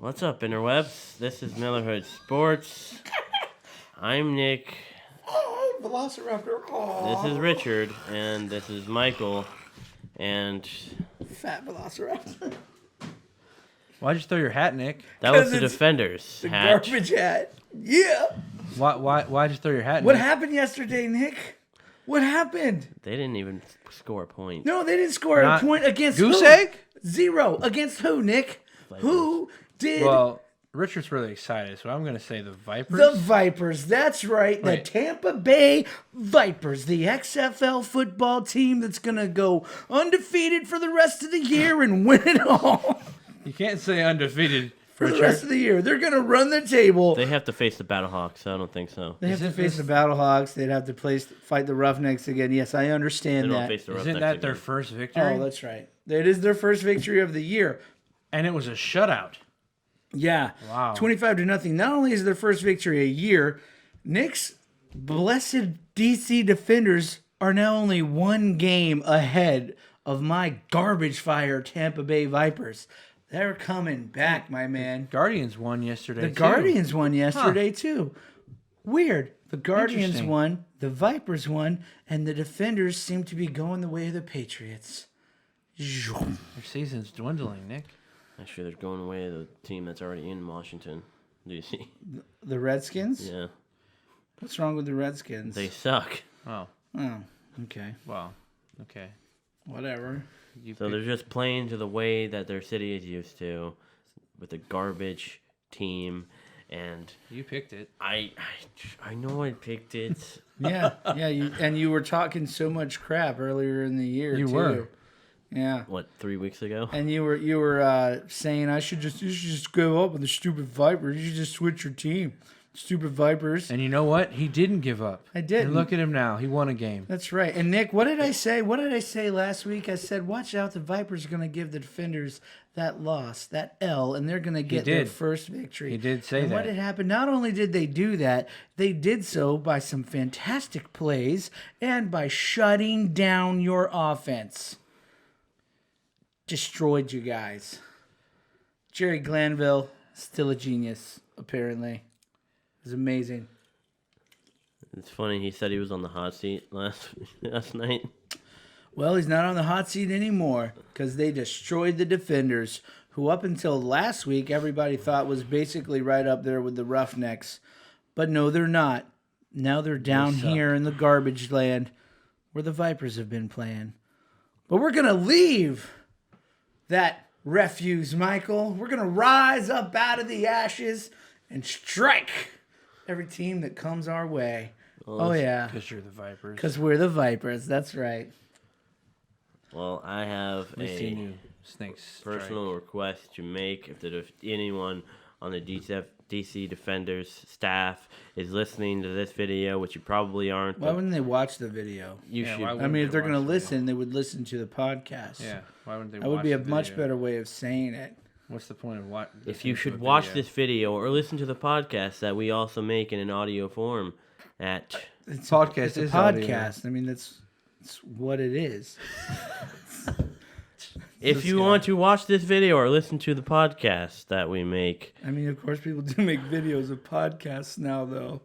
What's up, interwebs? This is Millerhood Sports. I'm Nick. Oh, Velociraptor. Oh. This is Richard, and this is Michael. And Fat Velociraptor. Why'd you throw your hat, Nick? that was the it's Defenders The hat. garbage hat. Yeah. Why'd you throw your hat, What Nick? happened yesterday, Nick? What happened? They didn't even score a point. No, they didn't score Not a point against Goose who? egg? 0. Against who, Nick? Vipers. Who did? Well, Richard's really excited, so I'm going to say the Vipers. The Vipers. That's right. Wait. The Tampa Bay Vipers, the XFL football team that's going to go undefeated for the rest of the year and win it all. You can't say undefeated, For the Richard. rest of the year. They're going to run the table. They have to face the Battlehawks, so I don't think so. They have to Isn't face this- the Battlehawks. They'd have to fight the Roughnecks again. Yes, I They understand don't that. face the Isn't Roughnecks that their again. first victory? Oh, that's right. It is their first victory of the year. And it was a shutout. Yeah. Wow. 25-0. Not only is it their first victory a year, Nick's blessed DC Defenders are now only one game ahead of my garbage fire Tampa Bay Vipers. They're coming back, my man. Guardians won yesterday, The too. Guardians won yesterday, too. Weird. The Guardians Interesting. won, the Vipers won, and the Defenders seem to be going the way of the Patriots. Zoom. Their season's dwindling, Nick. Actually, they're going away to the team that's already in Washington. Do you see? The Redskins? Yeah. What's wrong with the Redskins? They suck. Oh, Oh, okay. well, okay. Whatever. So they're just playing to the way that their city is used to, with a garbage team, and You picked it. I know I picked it. Yeah, yeah. You were talking so much crap earlier in the year. You too. were. Yeah. What, 3 weeks ago? And you were saying you should just go up with the stupid Vipers. You should just switch your team. Stupid Vipers. And you know what? He didn't give up. I didn't. And look at him now. He won a game. That's right. And Nick, what did I say? What did I say last week? I said, watch out, the Vipers are going to give the Defenders that loss, that L, and they're going to get their did. first victory. He did say and that. what had happened, not only did they do that, they did so by some fantastic plays and by shutting down your offense. Destroyed you guys. Jerry Glanville, still a genius, apparently. It was amazing. It's funny, he said he was on the hot seat last night. Well, he's not on the hot seat anymore because they destroyed the Defenders, who up until last week everybody thought was basically right up there with the Roughnecks. But no, they're not. Now they're down here in the garbage land where the Vipers have been playing. But we're going to leave that refuse, Michael. We're going to rise up out of the ashes and strike every team that comes our way. Oh, yeah. Because you're the Vipers. Because we're the Vipers. That's right. Well, I have At least he a knew snakes. personal request to make. If anyone on the DC Defenders staff is listening to this video, which you probably aren't, Why but wouldn't they watch the video? you Yeah, should. why I wouldn't mean, if they they're going to watch the video? listen, they would listen to the podcast. Yeah. Why wouldn't they That would watch be a the much video? better way of saying it. What's the point of what? If you should watch this video or listen to the podcast that we also make in an audio form at It's Podcast It's a is audio. podcast. I mean, that's what it is. if you want to watch this video or listen to the podcast that we make. I mean, of course, people do make videos of podcasts now, though.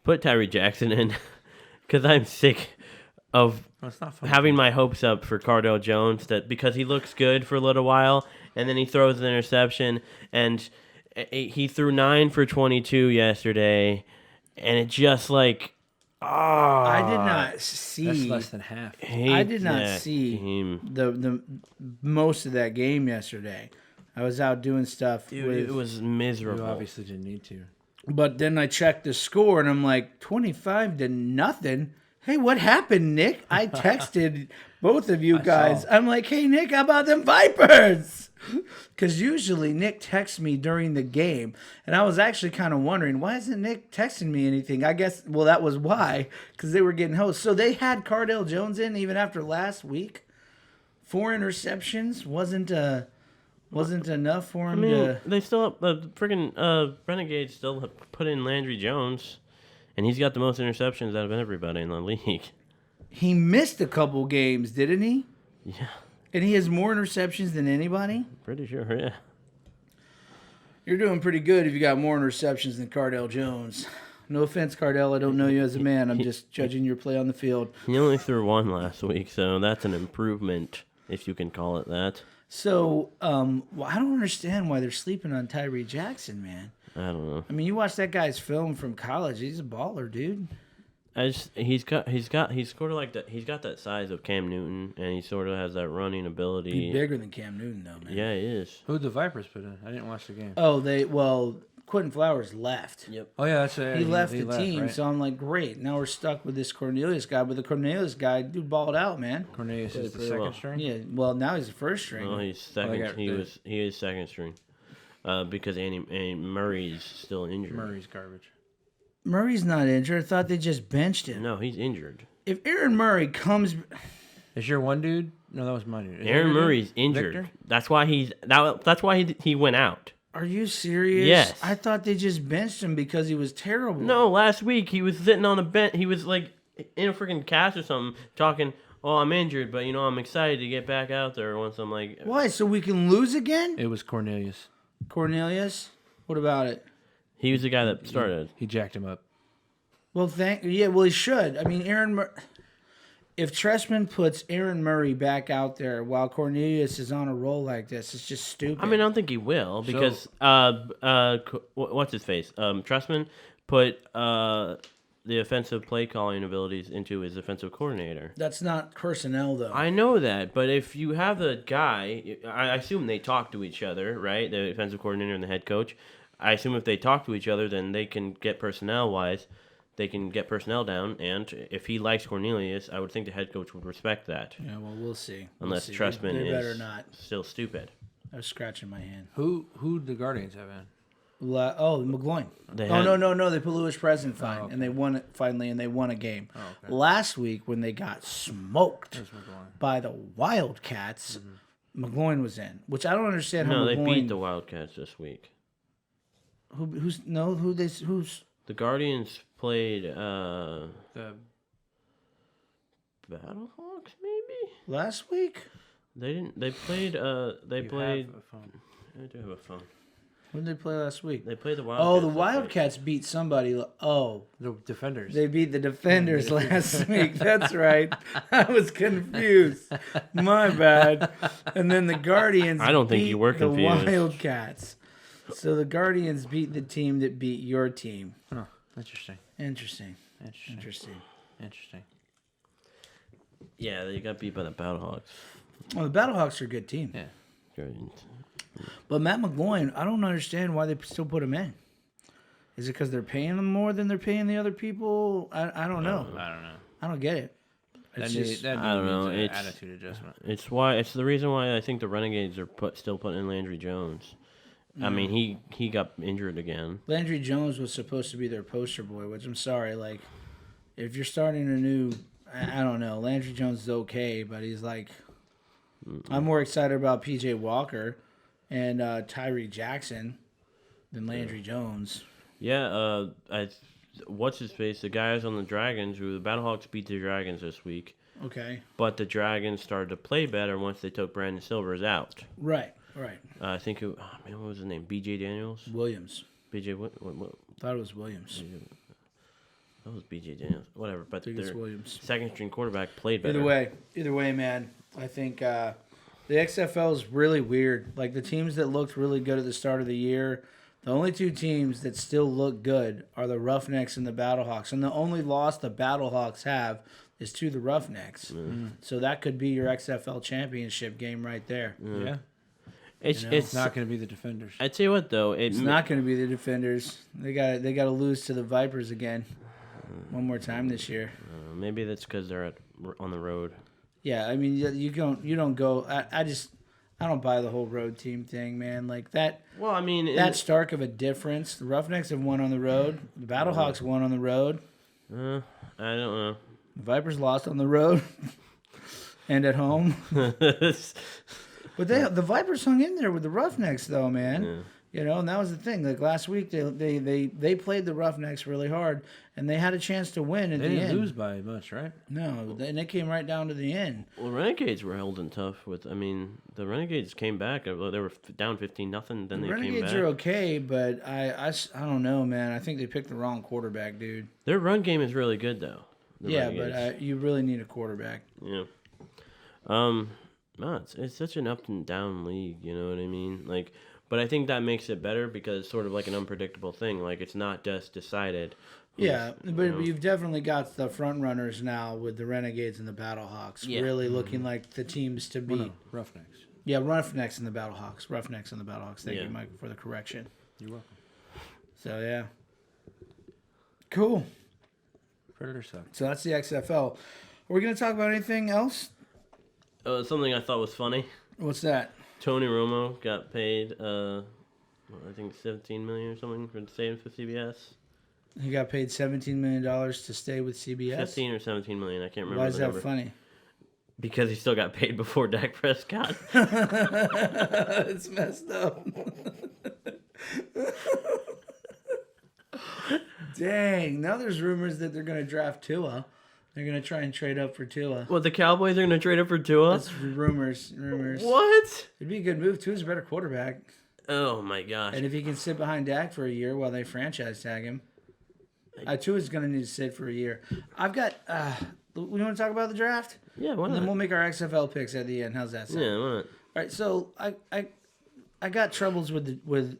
Put Tyree Jackson in because I'm sick of Well, it's not fun. having my hopes up for Cardell Jones that because he looks good for a little while and then he throws an interception and he threw 9 for 22 yesterday and it just like I did not see. That's less than half. I did not see him. the most of that game yesterday. I was out doing stuff Dude, with. it was You miserable. obviously didn't need to. But then I checked the score and I'm like 25-0. Hey, what happened, Nick? I texted both of you guys. saw. I'm like, hey, Nick, how about them Vipers? Because usually Nick texts me during the game. And I was actually kind of wondering, why isn't Nick texting me anything? I guess, well, that was why. Because they were getting hosts. So they had Cardell Jones in even after last week. 4 interceptions wasn't enough for I him mean, to... they still the freaking Renegades still put in Landry Jones, and he's got the most interceptions out of everybody in the league. He missed a couple games, didn't he? Yeah, And he has more interceptions than anybody? Pretty sure, yeah. You're doing pretty good if you got more interceptions than Cardell Jones. No offense, Cardell. I don't know you as a man. I'm just judging your play on the field. He only threw one last week, so that's an improvement, if you can call it that. So, well, I don't understand why they're sleeping on Tyree Jackson, man. I don't know. I mean, you watch that guy's film from college. He's a baller, dude. He's got that size of Cam Newton, and he sort of has that running ability. He's bigger than Cam Newton, though, man. Yeah, he is. Who'd the Vipers put in? I didn't watch the game. Oh, Quentin Flowers left. Yep. Oh, yeah, that's He left the team, right? so I'm like, great. Now we're stuck with this Cornelius guy. But the Cornelius guy, dude, balled out, man. Cornelius is the pretty second well. string? Yeah, well, now he's the first string. No, he's second. He is second string, because Andy Murray's still injured. Murray's garbage. Murray's not injured. I thought they just benched him. No, he's injured. If Aaron Murray comes, Is your one dude? No, that was my dude. Is Aaron your dude? Murray's injured. Victor? That's why he went out. are you serious? Yes. I thought they just benched him because he was terrible. No, last week he was sitting on a bench. He was like in a freaking cast or something, talking. Oh, I'm injured, but I'm excited to get back out there once I'm like. Why? So we can lose again? It was Cornelius. Cornelius? What about it? He was the guy that started. He jacked him up. Well, well, he should. I mean, if Tressman puts Aaron Murray back out there while Cornelius is on a roll like this, it's just stupid. I mean, I don't think he will because what's his face? Trustman put the offensive play calling abilities into his offensive coordinator. That's not personnel, though. I know that, but if you have the guy, I assume they talk to each other, right? The offensive coordinator and the head coach. I assume if they talk to each other, then they can get personnel-wise. They can get personnel down, and if he likes Cornelius, I would think the head coach would respect that. Yeah, well, we'll see. Unless Trustman they better is not. still stupid. I was scratching my hand. Who the Guardians have in? McGloin. No. They put Lewis President fine, and they won it finally, and they won a game. Oh, okay. Last week, when they got smoked There's McGloin. by the Wildcats, McGloin was in, which I don't understand how No, McGloin... they beat the Wildcats this week. Who's The Guardians played The Battlehawks, maybe? last week? They didn't. They played. They you played. have a phone. I do have a phone. When did they play last week? They played the Wildcats. Oh, the this week. Wildcats beat somebody. Oh, The Defenders. they beat the Defenders last week. That's right. I was confused. My bad. And then the Guardians I don't think beat you were confused. the Wildcats. So the Guardians beat the team that beat your team. Huh. Interesting. Interesting. Interesting. Interesting. Yeah, they got beat by the Battlehawks. Well, the Battlehawks are a good team. Yeah. Guardians. But Matt McGloin, I don't understand why they still put him in. Is it because they're paying him more than they're paying the other people? I don't know. I don't know. I don't get it. It's just, That I don't know, needs an it's- attitude adjustment. It's the reason why I think the Renegades are still putting in Landry Jones. I mean, he got injured again. Landry Jones was supposed to be their poster boy, which I'm sorry. Like, if you're starting a new, I don't know. Landry Jones is okay, but he's like, I'm more excited about PJ Walker and Tyree Jackson than Landry Jones. Yeah, what's his face? The guys on the Dragons, who the Battlehawks beat the Dragons this week, Okay. but the Dragons started to play better once they took Brandon Silvers out. Right. I think what was his name? B.J. Daniels. Williams. B.J. What? Thought it was Williams. That was B.J. Daniels. Whatever. But I think it's their Williams. second string quarterback played better. Either way, man. I think the XFL is really weird. Like the teams that looked really good at the start of the year, the only two teams that still look good are the Roughnecks and the Battlehawks. And the only loss the Battlehawks have is to the Roughnecks. So that could be your XFL championship game right there. Yeah. It's It's not going to be the Defenders. I tell you what though, It's not going to be the Defenders. They got to lose to the Vipers again, one more time this year. Maybe that's because they're on the road. Yeah, I mean you don't go. I don't buy the whole road team thing, man. Like that. Well, I mean, That stark of a difference. The Roughnecks have won on the road. The Battlehawks won on the road. I don't know. The Vipers lost on the road and at home. But the Vipers hung in there with the Roughnecks, though, man. And that was the thing. Like last week, they played the Roughnecks really hard, and they had a chance to win at They the didn't end. lose by much, right? No, and they came right down to the end. Well, Renegades were held in tough with. I mean, the Renegades came back. They were down 15-0. Then they came Renegades back. are okay, but I don't know, man. I think they picked the wrong quarterback, dude. Their run game is really good, though. But you really need a quarterback. Yeah. No, it's such an up and down league. You know what I mean? Like, but I think that makes it better because it's sort of like an unpredictable thing. Like, it's not just decided. Yeah, but you've definitely got the front runners now with the Renegades and the Battlehawks really looking like the teams to beat. Well, no, Roughnecks. Yeah, Roughnecks and the Battlehawks. Roughnecks and the Battlehawks. Thank you, Mike, for the correction. You're welcome. So, yeah. Cool. Predator suck. So that's the XFL. Are we going to talk about anything else? Something I thought was funny. What's that? Tony Romo got paid, I think $17 million or something for staying for CBS. He got paid $17 million to stay with CBS? 15 or 17 million, I can't remember. Why is the that number. funny? Because he still got paid before Dak Prescott. It's messed up. Dang. Now there's rumors that they're going to draft Tua. They're going to try and trade up for Tua. What, the Cowboys are going to trade up for Tua? That's rumors. What? It'd be a good move. Tua's a better quarterback. Oh, my gosh. And if he can sit behind Dak for a year while they franchise tag him, Tua's going to need to sit for a year. I've got... we want to talk about the draft? Yeah, why And not? then we'll make our XFL picks at the end. How's that sound? Yeah, why not? All right, so I got troubles with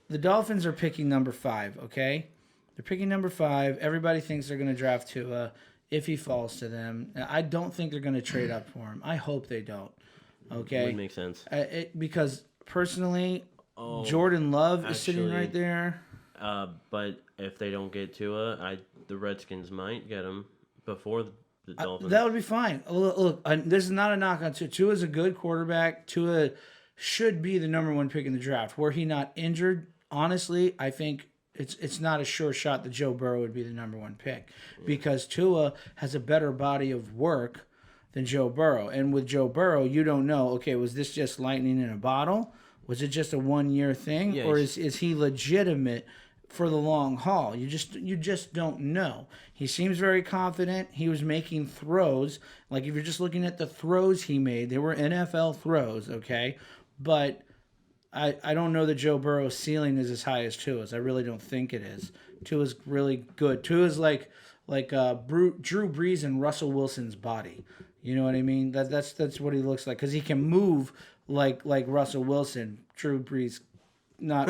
the Dolphins are picking number 5. Okay, they're picking number 5. Everybody thinks they're going to draft Tua if he falls to them. I don't think they're going to trade up for him. I hope they don't. Okay, Would make sense. Because personally, Jordan Love is sitting actually, right there. But if they don't get Tua, the Redskins might get him before the Dolphins. That would be fine. Look, this is not a knock on Tua. Tua is a good quarterback. Tua should be the number 1 pick in the draft. Were he not injured, honestly, I think it's not a sure shot that Joe Burrow would be the number 1 pick because Tua has a better body of work than Joe Burrow. And with Joe Burrow, you don't know, okay, was this just lightning in a bottle? Was it just a 1-year thing? Yeah, or is he legitimate for the long haul? You just don't know. He seems very confident. He was making throws. Like if you're just looking at the throws he made, they were NFL throws, okay? But I don't know that Joe Burrow's ceiling is as high as Tua's. I really don't think it is. Tua's really good. Tua's like Drew Brees and Russell Wilson's body. You know what I mean? That's what he looks like because he can move like Russell Wilson. Drew Brees not.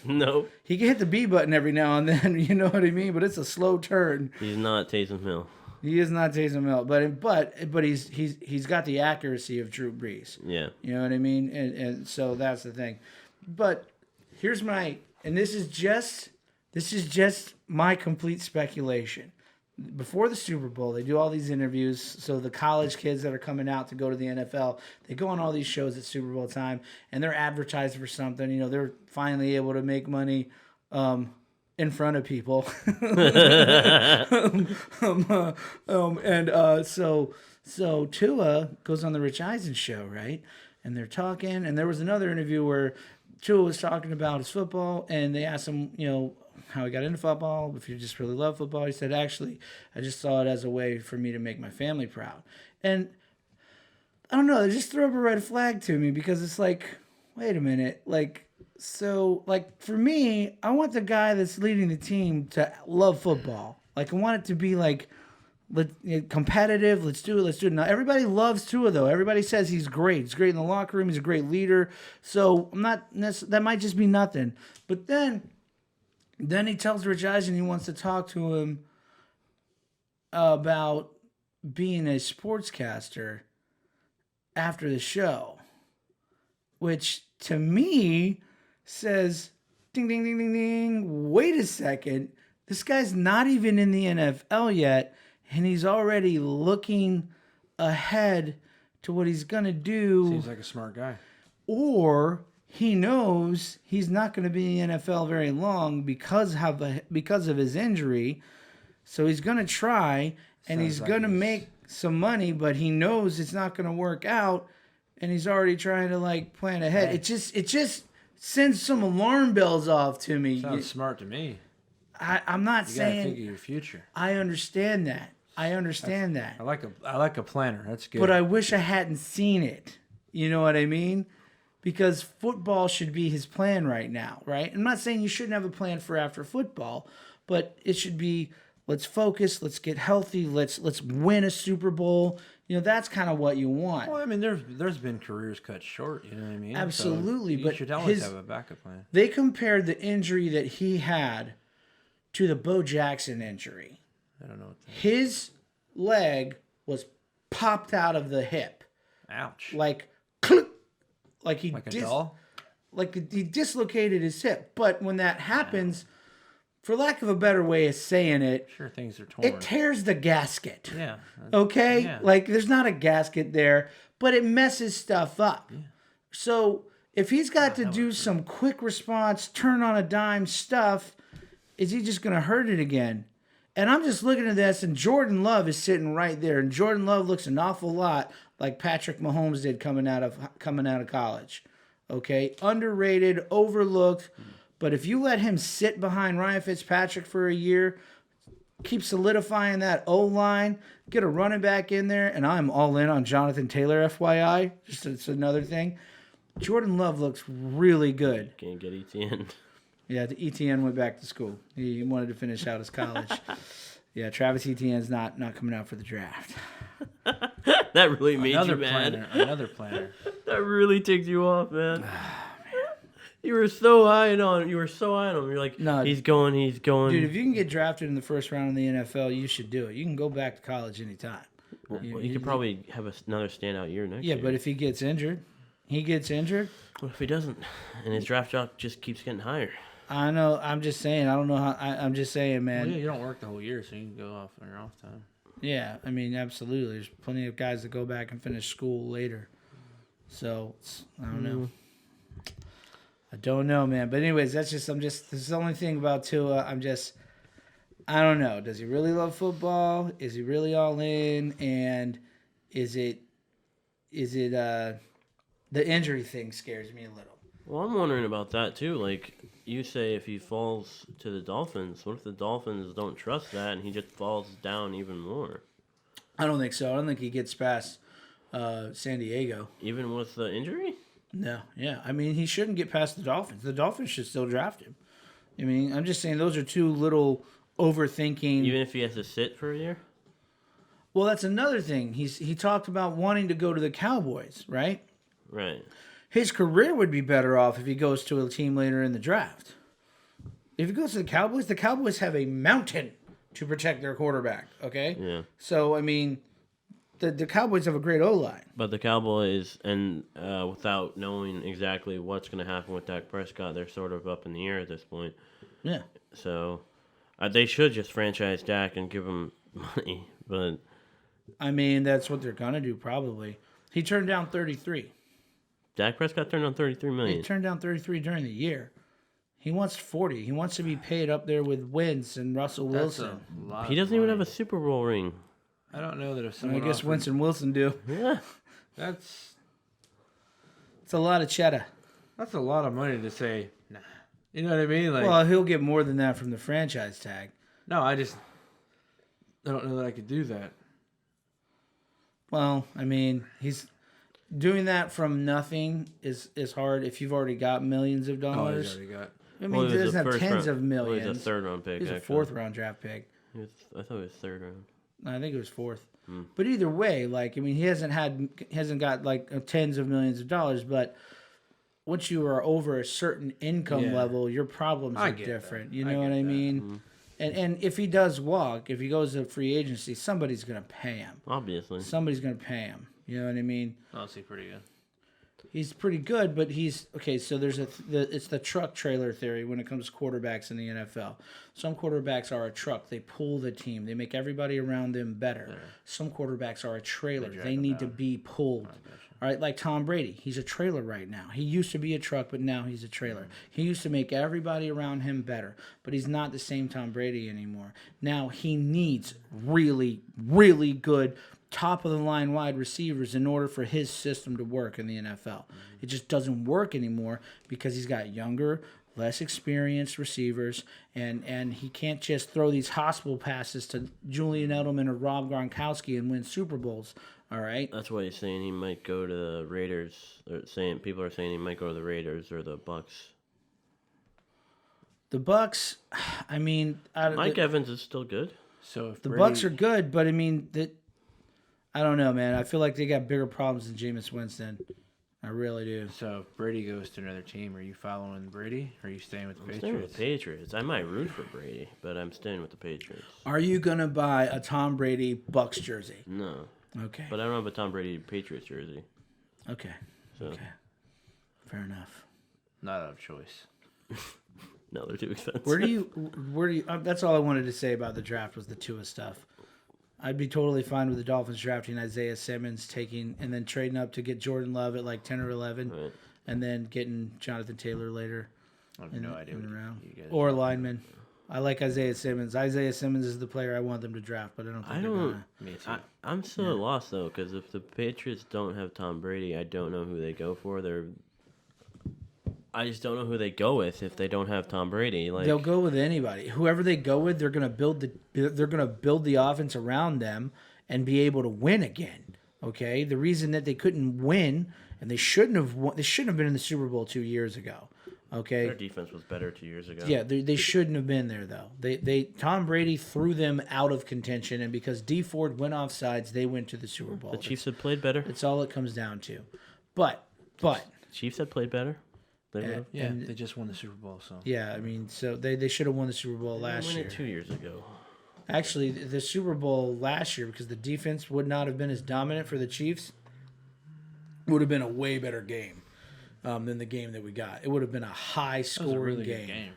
No. He can hit the B button every now and then. You know what I mean? But it's a slow turn. He's not Taysom Hill. He is not Taysom Hill, but he's got the accuracy of Drew Brees. Yeah. You know what I mean? And so that's the thing. But here's this is just my complete speculation. Before the Super Bowl, they do all these interviews. So the college kids that are coming out to go to the NFL, they go on all these shows at Super Bowl time, and they're advertised for something. You know, they're finally able to make money in front of people. So Tua goes on the Rich Eisen show, right? And they're talking, and there was another interview where Tua was talking about his football, and they asked him, how he got into football, if you just really love football. He said, actually, I just saw it as a way for me to make my family proud. And I don't know, they just threw up a red flag to me because it's like, wait a minute, for me, I want the guy that's leading the team to love football. Like, I want it to be competitive. Let's do it. Now, everybody loves Tua, though. Everybody says he's great. He's great in the locker room. He's a great leader. So that might just be nothing. But then he tells Rich Eisen he wants to talk to him about being a sportscaster after the show, which to me says, ding, ding, ding, ding, ding, wait a second. This guy's not even in the NFL yet, and he's already looking ahead to what he's going to do. Seems like a smart guy. Or he knows he's not going to be in the NFL very long because of his injury. So he's going to try, and he's going to make some money, but he knows it's not going to work out, and he's already trying to plan ahead. It just sends some alarm bells off to me. Sounds smart to me. I'm not You gotta think saying of your future. I understand that. I understand that. I like a planner. That's good. But I wish I hadn't seen it. You know what I mean? Because football should be his plan right now, right? I'm not saying you shouldn't have a plan for after football, but it should be let's focus, let's get healthy, let's win a Super Bowl. You know, that's kind of what you want. Well, I mean, there's been careers cut short. You know what I mean? Absolutely, so but you should always have a backup plan. They compared the injury that he had to the Bo Jackson injury. I don't know what that is. His leg was popped out of the hip. Ouch. Like, click, like Like a doll? like he dislocated his hip. But when that happens, for lack of a better way of saying it, Sure, things are torn. it tears the gasket. Yeah. Okay? Yeah. Like there's not a gasket there, but it messes stuff up. Yeah. So if he's got to do some quick response, turn on a dime stuff, is he just going to hurt it again? And I'm just looking at this, and Jordan Love is sitting right there, and Jordan Love looks an awful lot like Patrick Mahomes did coming out of college. Okay, underrated, overlooked, but if you let him sit behind Ryan Fitzpatrick for a year, keep solidifying that O-line, get a running back in there, and I'm all in on Jonathan Taylor, FYI. Just it's another thing. Jordan Love looks really good. Can't get ETN. Yeah, the ETN went back to school. He wanted to finish out his college. Yeah, Travis Etienne's not coming out for the draft. That really made you mad. Another planner. That really ticked you off, man. You were so high on him. You're like, No, he's going. Dude, if you can get drafted in the first round in the NFL, you should do it. You can go back to college anytime. Well, he could probably have another standout year next Yeah, year. but if he gets injured, What if he doesn't? And his draft stock just keeps getting higher. I know. I'm just saying. I don't know how. I'm just saying, man. Well, yeah, you don't work the whole year, so you can go off on your off time. Yeah, I mean, absolutely. There's plenty of guys that go back and finish school later. So I don't know. I don't know, man. But anyways, this is the only thing about Tua. I don't know. Does he really love football? Is he really all in? And is it the injury thing scares me a little. Well, I'm wondering about that too. Like you say, if he falls to the Dolphins, what if the Dolphins don't trust that and he just falls down even more? I don't think so. I don't think he gets past San Diego. Even with the injury? No, yeah. I mean, he shouldn't get past the Dolphins. The Dolphins should still draft him. I mean, I'm just saying those are two little overthinking. Even if he has to sit for a year? Well, that's another thing. He talked about wanting to go to the Cowboys, right? Right. His career would be better off if he goes to a team later in the draft. If he goes to the Cowboys have a mountain to protect their quarterback, okay? Yeah. So, I mean, the Cowboys have a great O-line. But the Cowboys, and without knowing exactly what's going to happen with Dak Prescott, they're sort of up in the air at this point. Yeah. So they should just franchise Dak and give him money. But I mean, that's what they're going to do probably. He turned down 33. Dak Prescott turned down $33 million. He turned down 33 during the year. He wants 40. He wants to be paid up there with Wentz and Russell Wilson. He doesn't even have a Super Bowl ring. I don't know that if I someone guess offered, Wentz and Wilson do. Yeah. It's a lot of cheddar. That's a lot of money to say, nah. You know what I mean? Like, Well, he'll get more than that from the franchise tag. no, I don't know that I could do that. Well, I mean, he's doing that from nothing is hard if you've already got millions of Oh, dollars. he's already got. I mean, he doesn't have tens of millions. He was a third-round pick, He's a actually. fourth-round draft pick. I thought it was third round. I think it was fourth. But either way, like, I mean, he hasn't got like tens of millions of dollars, but once you are over a certain income level, your problems are different. That. You know what I mean? And if he does walk, if he goes to free agency, somebody's gonna pay him. Obviously. Somebody's gonna pay him. You know what I mean? Honestly, pretty good. He's pretty good, but he's okay. So there's it's the truck trailer theory when it comes to quarterbacks in the NFL. Some quarterbacks are a truck; they pull the team, they make everybody around them better. Yeah. Some quarterbacks are a trailer; they need to be pulled. All right, like Tom Brady, he's a trailer right now. He used to be a truck, but now he's a trailer. He used to make everybody around him better, but he's not the same Tom Brady anymore. Now he needs really, really good top of the line wide receivers in order for his system to work in the NFL. It just doesn't work anymore because he's got younger, less experienced receivers, and he can't just throw these hospital passes to Julian Edelman or Rob Gronkowski and win Super Bowls. All right. That's why he's saying he might go to the Raiders. People are saying he might go to the Raiders or the Bucks. The Bucks, I mean, Mike Evans is still good. So if the Brady, Bucks are good, but I mean I don't know, man. I feel like they got bigger problems than Jameis Winston. I really do. So if Brady goes to another team, are you following Brady? Or are you staying with the I'm Patriots? staying with the Patriots. I might root for Brady, but I'm staying with the Patriots. Are you gonna buy a Tom Brady Bucks jersey? No. Okay. But I don't have a Tom Brady Patriots jersey. Okay. So. Okay. Fair enough. Not out of choice. No, they're too expensive. Where do you? That's all I wanted to say about the draft was the Tua stuff. I'd be totally fine with the Dolphins drafting Isaiah Simmons, and then trading up to get Jordan Love at like 10 or 11, Right. and then getting Jonathan Taylor later. I have in, no idea in what the round. you guys Or lineman. I like Isaiah Simmons. Isaiah Simmons is the player I want them to draft, but I don't think they're gonna. Me too. I'm still at loss though, because if the Patriots don't have Tom Brady, I don't know who they go for. I just don't know who they go with if they don't have Tom Brady. Like They'll go with anybody. Whoever they go with, they're gonna build the offense around them and be able to win again. Okay? The reason that they couldn't win and they shouldn't have been in the Super Bowl 2 years ago. Okay? their defense was better 2 years ago. Yeah, they shouldn't have been there though. Tom Brady threw them out of contention, and because D Ford went off sides, they went to the Super Bowl. The Chiefs had played better. It's all it comes down to. But Chiefs had played better. They And- would've. yeah, and- they just won the Super Bowl, so yeah, I mean, so they should have won the Super Bowl last won year. it 2 years ago. Actually, the Super Bowl last year, because the defense would not have been as dominant for the Chiefs, would have been a way better game than the game that we got. It would have been a that was a high-scoring really game. good game.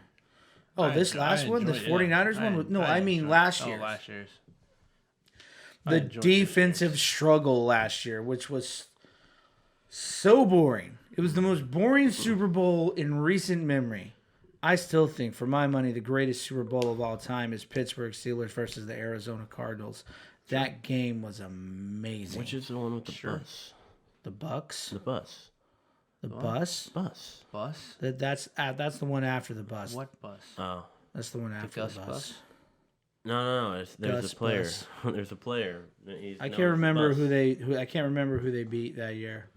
Oh, I this enjoy- last I one, the enjoyed it. 49ers I one? en- No, I mean enjoyed it. last Oh, year's. last year's. I The enjoyed this defensive year's. struggle last year, which was so boring. It was the most boring Super Bowl in recent memory. I still think, for my money, the greatest Super Bowl of all time is Pittsburgh Steelers versus the Arizona Cardinals. That game was amazing. Which is the one with the bus? the Bucks? The bus. The bus? Bus. Bus? That's the one after the bus. What bus? Oh. That's the one after Gus the bus. bus? No. There's Gus a player. Bus. There's a player. I can't remember I can't remember who they beat that year.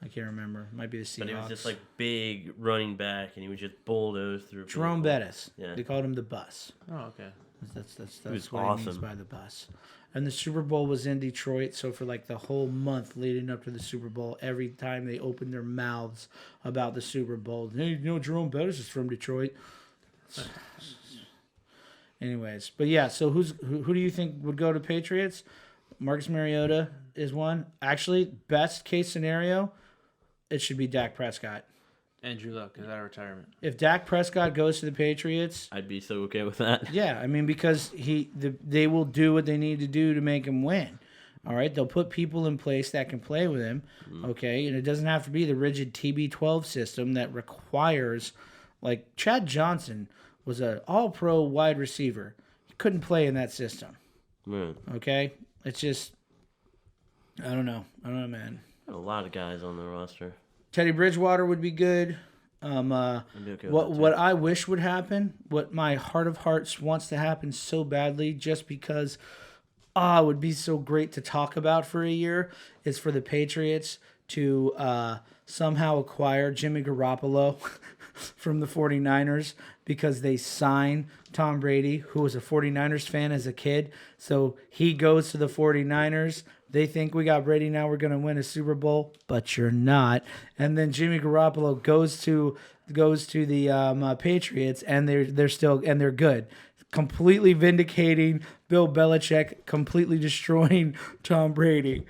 I can't remember. Might be the Seahawks. But he was just like big running back, and he would just bulldoze through. Jerome people. Bettis. Yeah. They called him the bus. Oh, okay. That's was what he means awesome. by the bus. And the Super Bowl was in Detroit, so for like the whole month leading up to the Super Bowl, every time they opened their mouths about the Super Bowl, hey, you know Jerome Bettis is from Detroit. Anyways, but yeah, so who do you think would go to Patriots? Marcus Mariota is one. Actually, best case scenario, it should be Dak Prescott. Andrew Luck is out of retirement. If Dak Prescott goes to the Patriots, I'd be so okay with that. yeah, I mean, because they will do what they need to do to make him win. All right, they'll put people in place that can play with him. Okay, and it doesn't have to be the rigid TB12 system that requires, like Chad Johnson was an All-Pro wide receiver. He couldn't play in that system. Man, Okay, it's just, I don't know, man. got a lot of guys on the roster. Teddy Bridgewater would be good. I'd be okay with What that too. what I wish would happen, what my heart of hearts wants to happen so badly, just because it would be so great to talk about for a year, is for the Patriots to somehow acquire Jimmy Garoppolo from the 49ers because they sign Tom Brady, who was a 49ers fan as a kid. So he goes to the 49ers. They think we got Brady now, we're going to win a Super Bowl, but you're not. And then Jimmy Garoppolo goes to the Patriots, and they're good. Completely vindicating Bill Belichick, completely destroying Tom Brady.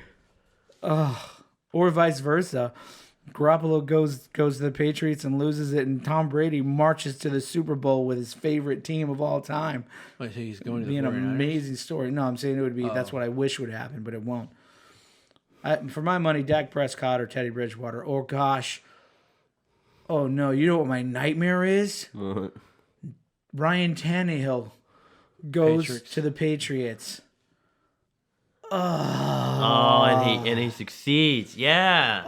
Or vice versa. Garoppolo goes to the Patriots and loses it, and Tom Brady marches to the Super Bowl with his favorite team of all time. Wait, so he's going to Be the an 49ers? amazing story. No, I'm saying it would be. That's what I wish would happen, but it won't. For my money, Dak Prescott or Teddy Bridgewater. Or gosh, oh no, you know what my nightmare is? What? Ryan Tannehill goes Patriots. to the Patriots. Oh, Oh, and he succeeds. Yeah.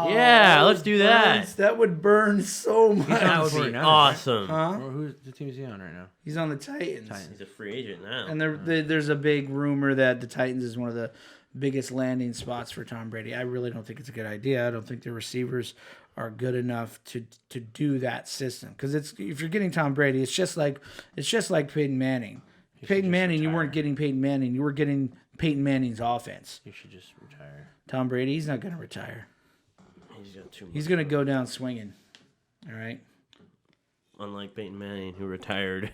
Yeah, let's do that. That would burn so much. That would be 49ers, awesome. Huh? Or who's the team is he on right now? He's on the Titans. He's a free agent now. And there's a big rumor that the Titans is one of the biggest landing spots for Tom Brady. I really don't think it's a good idea. I don't think the receivers are good enough to do that system. Because if you're getting Tom Brady, it's just like Peyton Manning. Peyton Manning, you weren't getting Peyton Manning. You were getting Peyton Manning's offense. You should just retire. Tom Brady, he's not going to retire. He's got too much. He's going to go down swinging. All right? Unlike Peyton Manning, who retired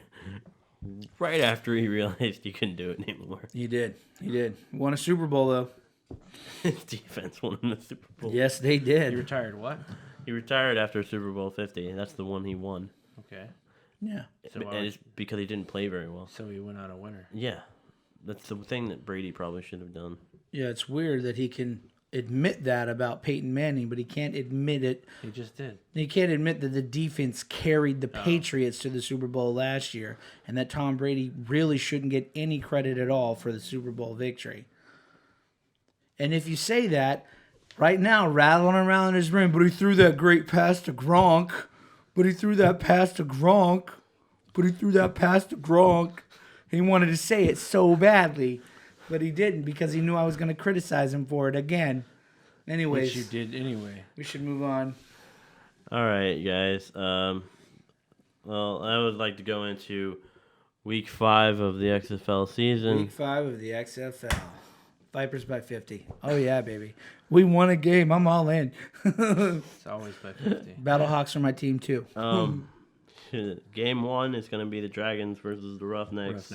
right after he realized he couldn't do it anymore. He did. Won a Super Bowl, though. His defense won him the Super Bowl. Yes, they did. He retired what? He retired after Super Bowl 50. That's the one he won. Okay. Yeah. So And it's because he didn't play very well. So he went out a winner. Yeah. That's the thing that Brady probably should have done. Yeah, it's weird that he can admit that about Peyton Manning, but he can't admit it. He just did. He can't admit that the defense carried the Patriots to the Super Bowl last year and that Tom Brady really shouldn't get any credit at all for the Super Bowl victory. And if you say that, right now, rattling around in his room, but he threw that great pass to Gronk. He wanted to say it so badly, but he didn't because he knew I was going to criticize him for it again. Anyways, Which you did anyway. we should move on. All right, guys. Well, I would like to go into week 5 of the XFL season. Week 5 of the XFL. Vipers by 50. Oh, yeah, baby. We won a game. I'm all in. It's always by 50. Battlehawks are my team, too. Game 1 is going to be the Dragons versus the Roughnecks.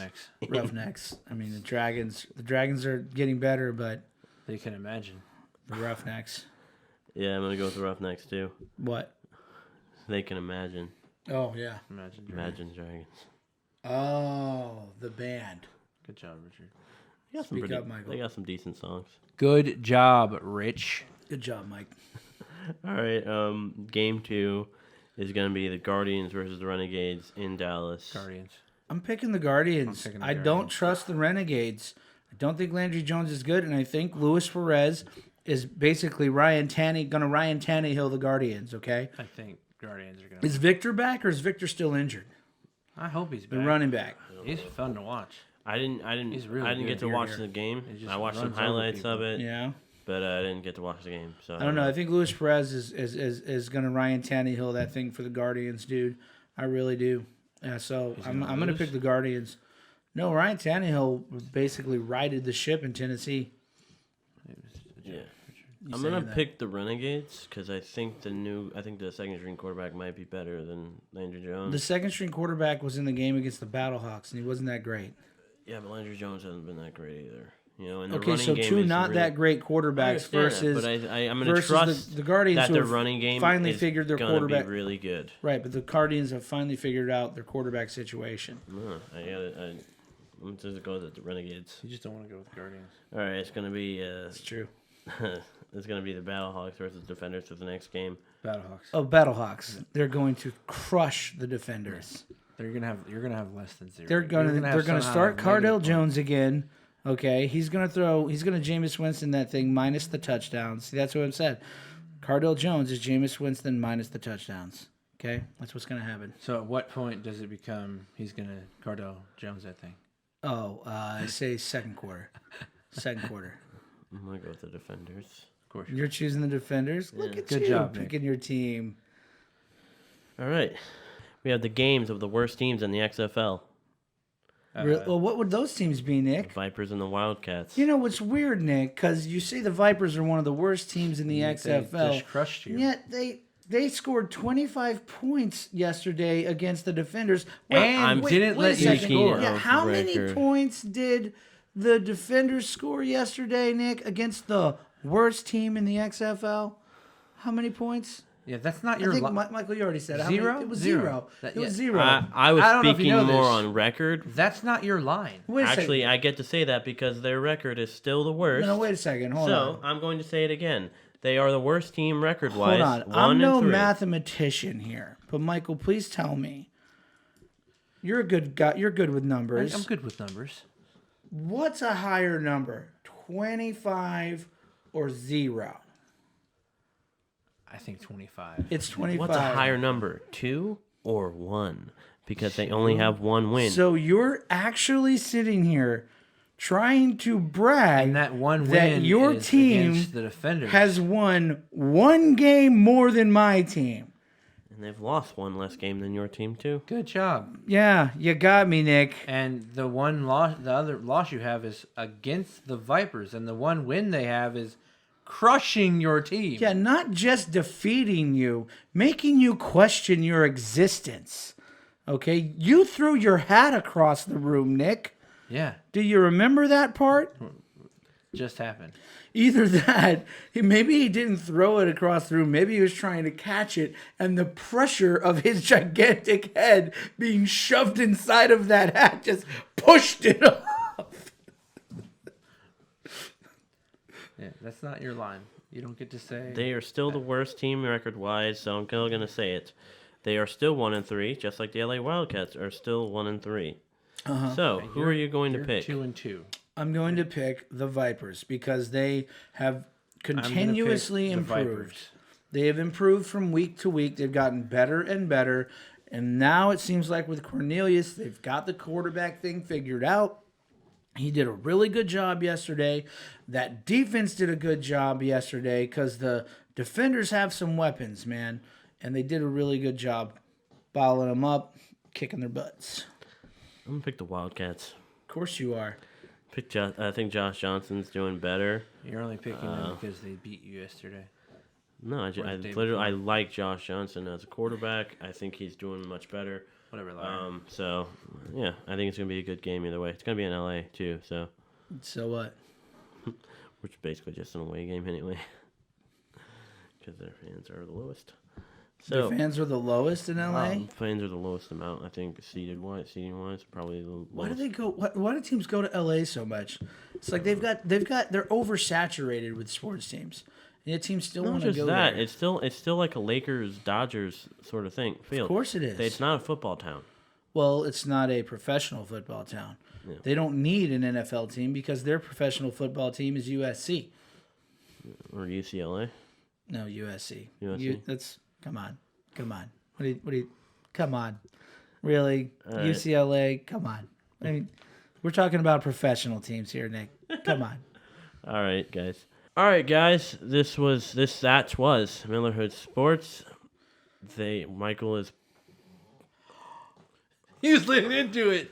Roughnecks. I mean, the Dragons are getting better, but They can imagine. the Roughnecks. Yeah, I'm going to go with the Roughnecks, too. What? They can imagine. Oh, yeah. Imagine Dragons. Oh, the band. Good job, Richard. They got some Speak up, Michael. They got some decent songs. Good job, Rich. Good job, Mike. All right, game 2 is going to be the Guardians versus the Renegades in Dallas. Guardians. I'm picking the Guardians. I'm picking the I don't Guardians. trust the Renegades. I don't think Landry Jones is good, and I think Luis Perez is basically Ryan Tannehill the Guardians, okay? I think Guardians are going to. Is Victor back, or is Victor still injured? I hope he's The back. running back. He's fun to watch. I didn't He's really I didn't get good. to watch Here. the game. He just I watched some runs over highlights people. of it, Yeah. but I didn't get to watch the game. So I don't know. I think Luis Perez is going to Ryan Tannehill that thing for the Guardians, dude. I really do. Yeah, so I'm going to lose? pick the Guardians. No, Ryan Tannehill basically righted the ship in Tennessee. Yeah. You I'm saying gonna that? pick the Renegades because I think the second string quarterback might be better than Landry Jones. The second string quarterback was in the game against the Battlehawks, and he wasn't that great. Yeah, but Landry Jones hasn't been that great either. You know, and the Okay, running so game two is not really, that great I quarterbacks understand that, versus but I'm gonna versus trust the Guardians that who their have running game finally is figured their gonna quarterback be really good. right, but the Guardians have finally figured out their quarterback situation. I'm just go with the Renegades. You just don't want to go with the Guardians. All right, it's gonna be It's true. it's gonna be the Battlehawks versus Defenders for the next game. Battlehawks. Oh, Battlehawks! They're going to crush the Defenders. You're gonna have less than 0. They're gonna somehow start have Cardell negative Jones again. Okay, he's gonna Jameis Winston that thing minus the touchdowns. See, that's what I said. Cardell Jones is Jameis Winston minus the touchdowns. Okay, that's what's gonna happen. points. So at what point does it become he's gonna Cardell Jones that thing? Oh, I say second quarter. Second quarter. I'm gonna go with the Defenders. Of course. You're choosing the Defenders. Look at Good you job, Nick. picking your team. All right, we have the games of the worst teams in the XFL: Well, what would those teams be, the Nick? Vipers and the Wildcats. You know what's weird, Nick? Because you say the Vipers are one of the worst teams in the They XFL. just crushed you. And yet they scored 25 points yesterday against the Defenders. And didn't let a you second. score. Yeah, how many Record. points did the Defenders score yesterday, Nick, against the worst team in the XFL? How many points? Yeah, that's not I your think line. Michael, you already said it. How Zero? many? It was Zero. zero. That- It was yeah. zero. I was I don't know if you speaking know more this. on record. That's not your line. Wait a Actually, second. I get to say that because their record is still the worst. No, wait a second. Hold So on. I'm going to say it again. They are the worst team record-wise. Hold on. 1 I'm and no 3. mathematician here, but Michael, please tell me. You're a good guy. You're good with numbers. I'm good with numbers. What's a higher number, 25 or 0? I think 25. It's 25. What's a higher number, 2 or 1? Because they only have one win. So you're actually sitting here trying to brag And that one that win your is team against the Defenders. has won one game more than my team. And they've lost one less game than your team, too. Good job. Yeah, you got me, Nick. And the other loss you have is against the Vipers, and the one win they have is crushing your team. Yeah, not just defeating you, making you question your existence. Okay, you threw your hat across the room, Nick. Yeah, Do you remember that part? just happened. Either that, maybe he didn't throw it across the room. Maybe he was trying to catch it, and the pressure of his gigantic head being shoved inside of that hat just pushed it off. Yeah, that's not your line. You don't get to say. They are still the worst team record-wise, so I'm still going to say it. They are still 1-3, just like the LA Wildcats are still 1-3. So, who are you going to You're pick? 2-2. I'm going to pick the Vipers because they have I'm gonna pick continuously the improved. Vipers. They have improved from week to week. They've gotten better and better. And now it seems like with Cornelius, they've got the quarterback thing figured out. He did a really good job yesterday. That defense did a good job yesterday because the defenders have some weapons, man. And they did a really good job bottling them up, kicking their butts. I'm going to pick the Wildcats. Of course you are. I think Josh Johnson's doing better. You're only picking them because they beat you yesterday. No, I like Josh Johnson as a quarterback. I think he's doing much better. Whatever, Larry. So, yeah, I think it's going to be a good game either way. It's going to be in LA, too, so. So what? Which is basically just an away game anyway. Because their fans are the lowest. So, The fans are the lowest in LA? fans are the lowest amount, I think, seating wise, probably the lowest. Why do they go? Why do teams go to LA so much? It's like they're oversaturated with sports teams, and yet teams still Not want to just go that, there. it's still like a Lakers Dodgers sort of thing. Field. Of course it is. It's not a football town. Well, it's not a professional football town. Yeah. They don't need an NFL team because their professional football team is USC. Or UCLA. No, USC. USC? Come on. What do you? Come on. Really? All right. UCLA? Come on. I mean, we're talking about professional teams here, Nick. Come on. All right, guys. That was Miller Hood Sports. Michael is. He was leaning into it.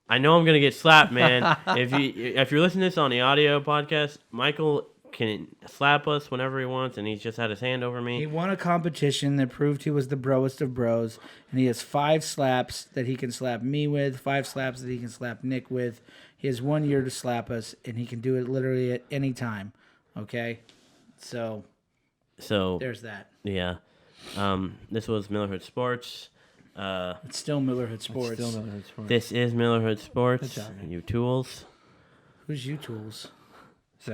I know I'm gonna get slapped, man. if you're listening to this on the audio podcast, Michael can slap us whenever he wants, and he's just had his hand over me. He won a competition that proved he was the broest of bros, and he has 5 slaps that he can slap me with, 5 slaps that he can slap Nick with. He has 1 year to slap us, and he can do it literally at any time. Okay? So there's that. Yeah. This was Miller Hood Sports. It's still Miller Hood Sports. Still Miller Hood Sports. This is Miller Hood Sports. Good job, man. You tools. Who's you tools? Is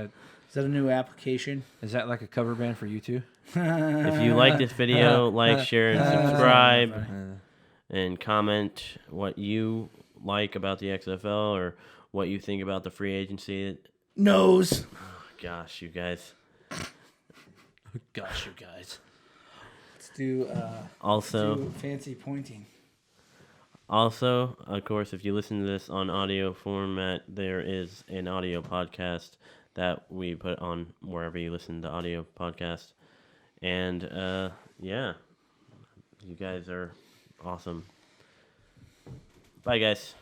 Is that a new application? that like a cover band for you two? If you like this video, like, share, and subscribe. And comment what you like about the XFL or what you think about the free agency. Nose. Gosh, you guys. Gosh, you guys. Let's do fancy pointing. Also, of course, if you listen to this on audio format, there is an audio podcast that we put on wherever you listen to audio podcasts. And, yeah, you guys are awesome. Bye, guys.